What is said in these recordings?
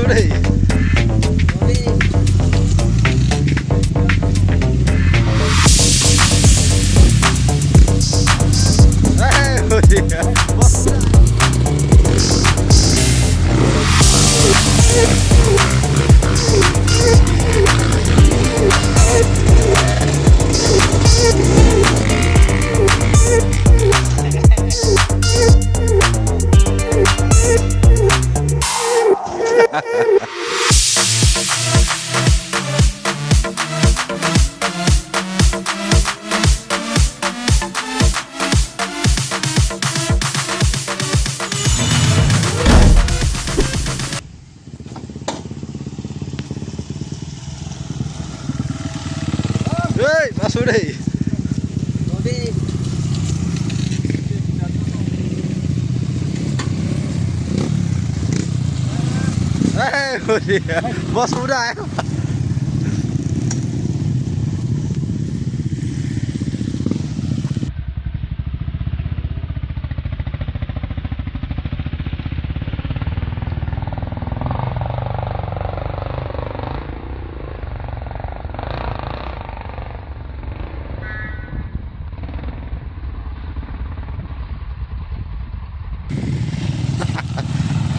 masuk deh. Oh iya. Hei, masuk deh. Oh iya. Bos muda ya.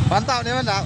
Mantap nih, mantap.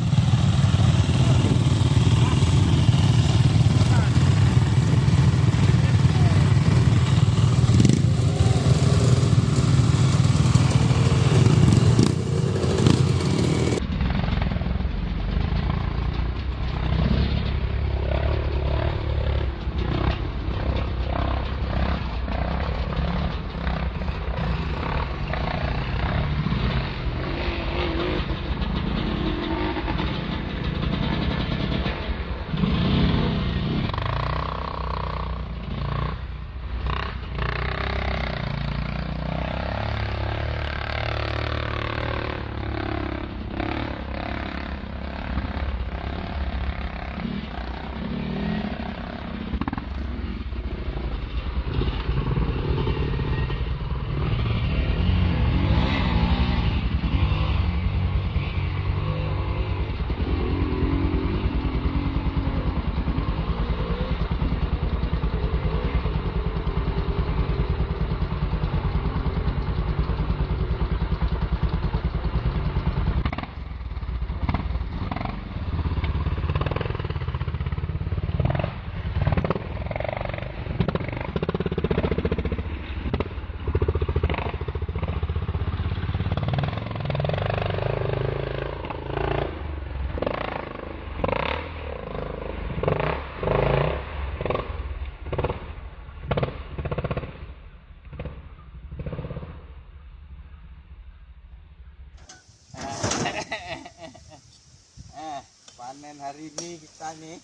Panen hari ini kita nih.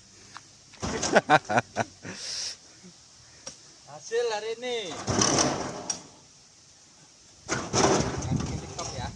Hasil hari ini. Ini top ya.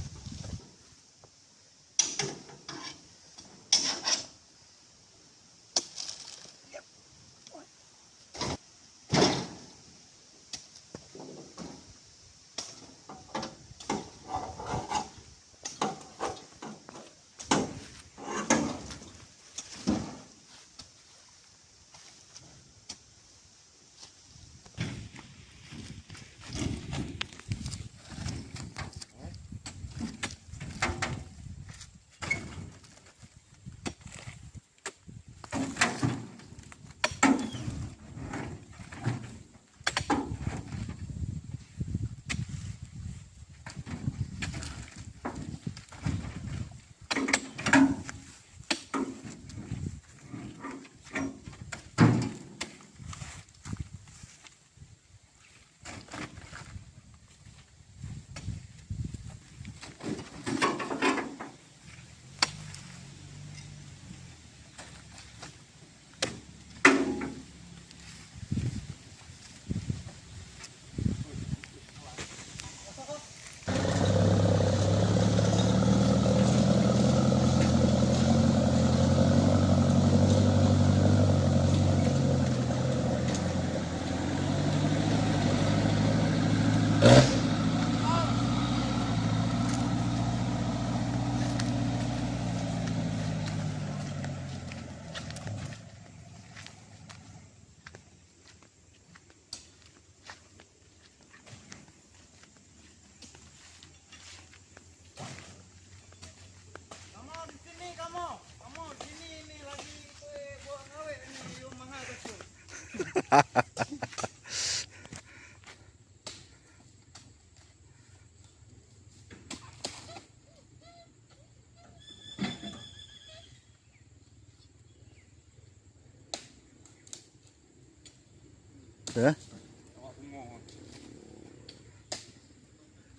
Ya.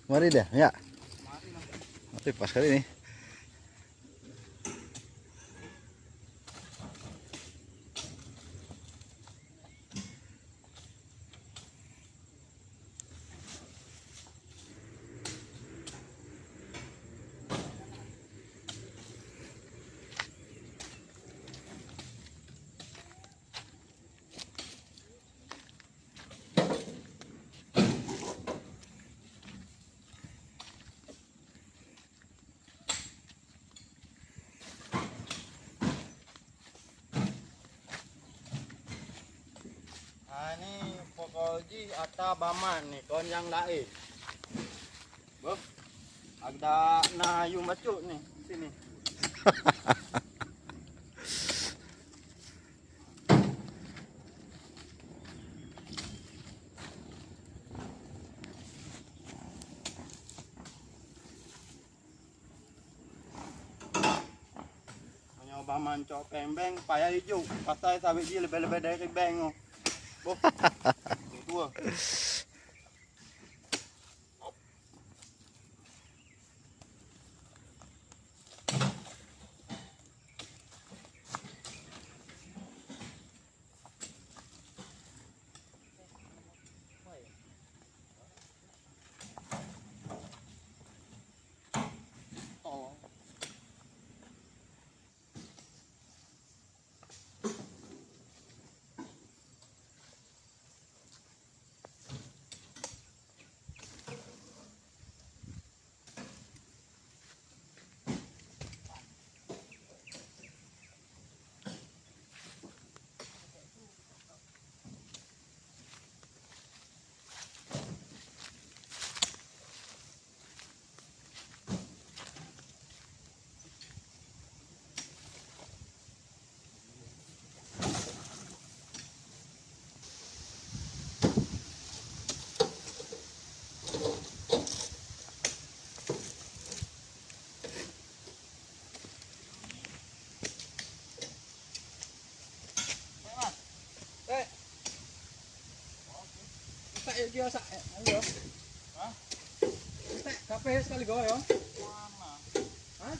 Mari dah, ya. Mari pas kali ini. Ini pokoknya ata baman nih kon yang lain. Boh, ada nayu macuk nih sini. Baman cok kembeng payah hijau pasal sabit dia lebih-lebih dari kembeng oh. Boh. Tua. Dia sak ayo. Hah? Kita kape sekali go yo. Mana? Hah?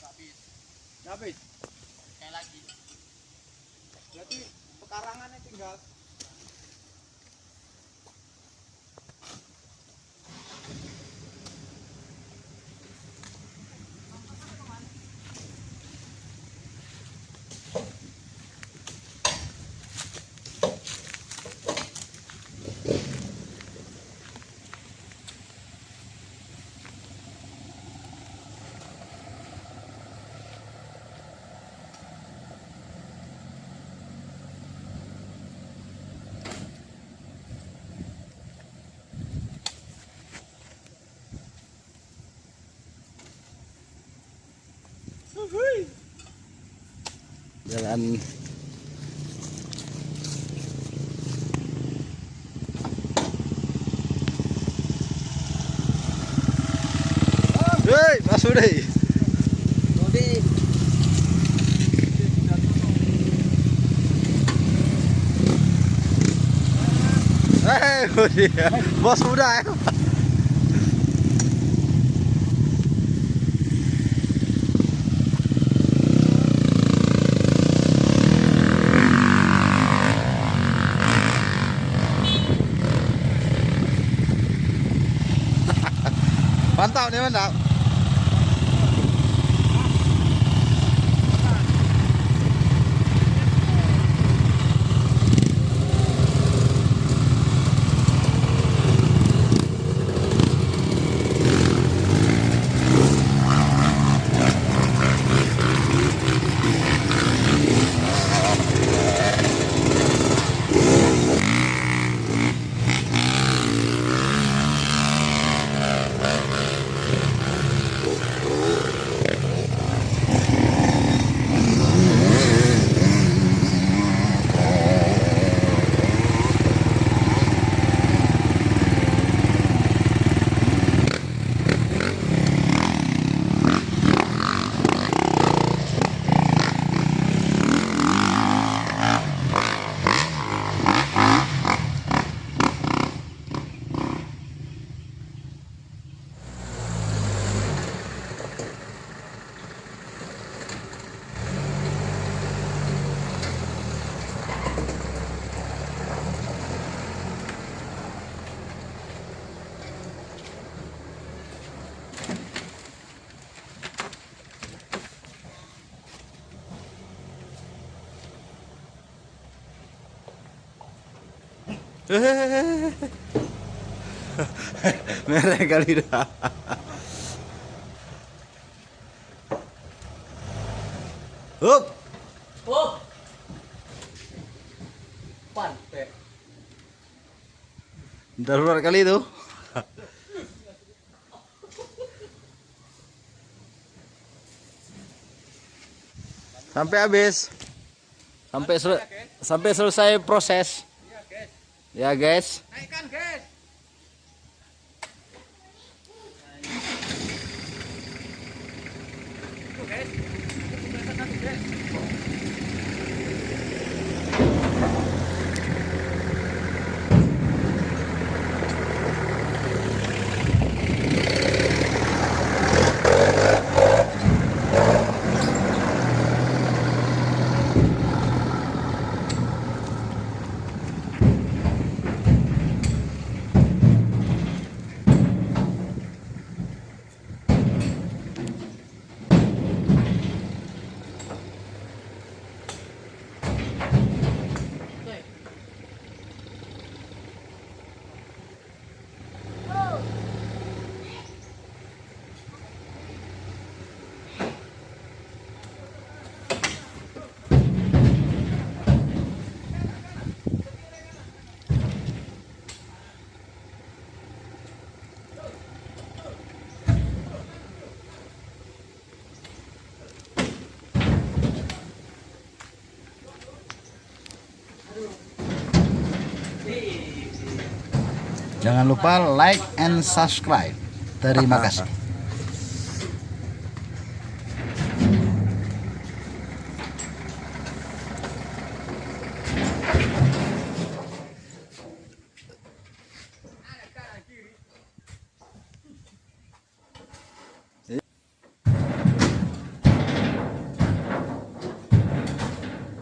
Habis. Habis. Sekali lagi. Berarti pekarangannya tinggal. Jalan masuk deh. Bos muda ya. Mantap nih, mantap. Merah kali dah. Up. Oh. Pantai. Darurat kali itu. Sampai habis. Sampai selesai proses. Ya, guys. Naikkan, guys. Tuh, guys. Satu, guys. Jangan lupa like and subscribe. Terima kasih.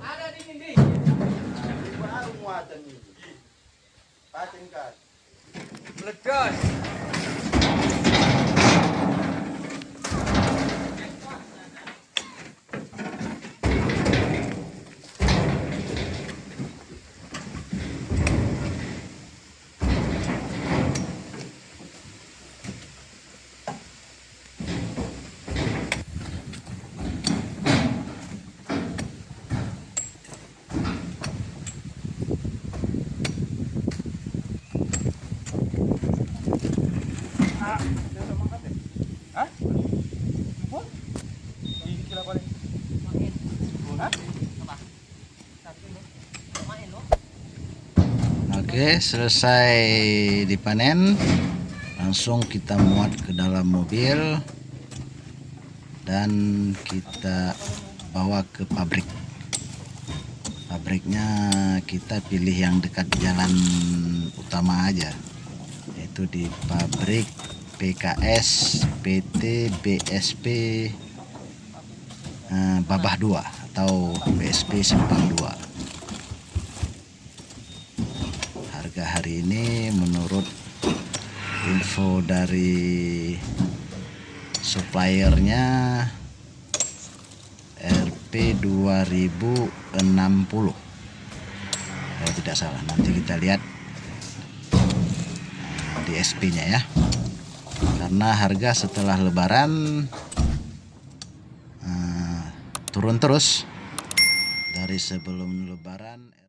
Ada di sini. Baru muatan ini. Patingkan. Meledos. Oke, selesai dipanen, langsung kita muat ke dalam mobil dan kita bawa ke pabrik. Pabriknya kita pilih yang dekat jalan utama aja, yaitu di pabrik PKS PT BSP Babah 2 atau BSP Simpang 2. Harga hari ini menurut info dari suppliernya Rp 2060 kalau tidak salah. Nanti kita lihat di SP nya ya, karena harga setelah lebaran turun terus dari sebelum lebaran.